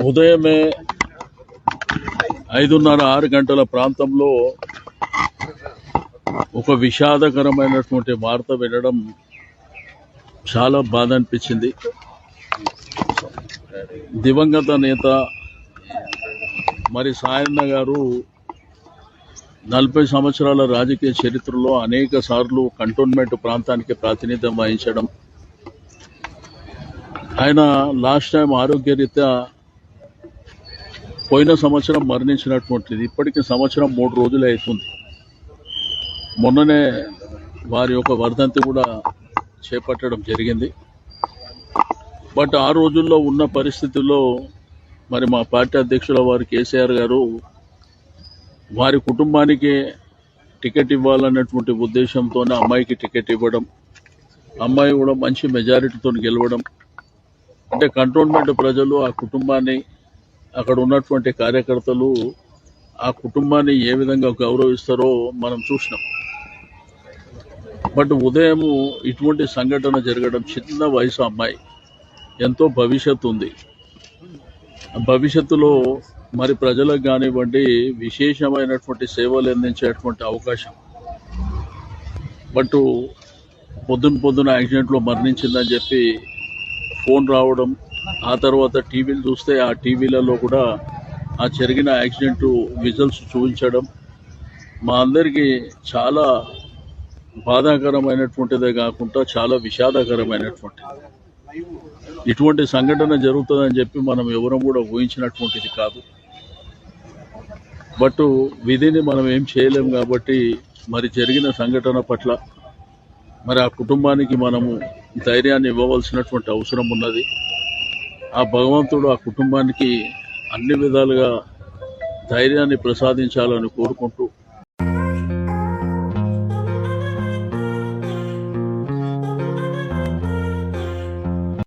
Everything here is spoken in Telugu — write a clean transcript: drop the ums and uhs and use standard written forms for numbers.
ఉదయమే 5:30-6 గంటల ప్రాంతంలో ఒక విషాదకరమైనటువంటి వార్త వినడం చాలా బాధ అనిపించింది. దివంగత నేత మరి సాయన్న గారు 40 సంవత్సరాల రాజకీయ చరిత్రలో అనేక సార్లు కంటోన్మెంట్ ప్రాంతానికి ప్రాతినిధ్యం వహించడం, ఆయన లాస్ట్ టైం ఆరోగ్యరీత్యా పోయిన సంవత్సరం మరణించినటువంటిది. ఇప్పటికి సంవత్సరం 3 రోజులే అవుతుంది. మొన్ననే వారి యొక్క వర్ధంతి కూడా చేపట్టడం జరిగింది. బట్ ఆ రోజుల్లో ఉన్న పరిస్థితుల్లో మరి మా పార్టీ అధ్యక్షుల వారు కేసీఆర్ గారు వారి కుటుంబానికి టికెట్ ఇవ్వాలన్నటువంటి ఉద్దేశంతోనే అమ్మాయికి టికెట్ ఇవ్వడం, అమ్మాయి కూడా మంచి మెజారిటీతో గెలవడం, అంటే కంటోన్మెంట్ ప్రజలు ఆ కుటుంబాన్ని, అక్కడ ఉన్నటువంటి కార్యకర్తలు ఆ కుటుంబాన్ని ఏ విధంగా గౌరవిస్తారో మనం చూసినాం. బట్ ఉదయం ఇటువంటి సంఘటన జరగడం, చిన్న వయసు అమ్మాయి, ఎంతో భవిష్యత్తు ఉంది. భవిష్యత్తులో మరి ప్రజలకు కానివ్వండి విశేషమైనటువంటి సేవలు అందించేటువంటి అవకాశం. బట్ పొద్దున యాక్సిడెంట్లో మరణించిందని చెప్పి ఫోన్ రావడం, ఆ తర్వాత టీవీలు చూస్తే ఆ టీవీలలో కూడా ఆ జరిగిన యాక్సిడెంట్ విజువల్స్ చూపించడం మా అందరికీ చాలా బాధాకరమైనటువంటిదే కాకుండా చాలా విషాదకరమైనటువంటిది. ఇటువంటి సంఘటన జరుగుతుందని చెప్పి మనం ఎవరం కూడా ఊహించినటువంటిది కాదు. బట్ విధిని మనం ఏం చేయలేం కాబట్టి మరి జరిగిన సంఘటన పట్ల మరి ఆ కుటుంబానికి మనము ధైర్యాన్ని ఇవ్వవలసినటువంటి అవసరం ఉన్నది. ఆ భగవంతుడు ఆ కుటుంబానికి అన్ని విధాలుగా ధైర్యాన్ని ప్రసాదించాలని కోరుకుంటూ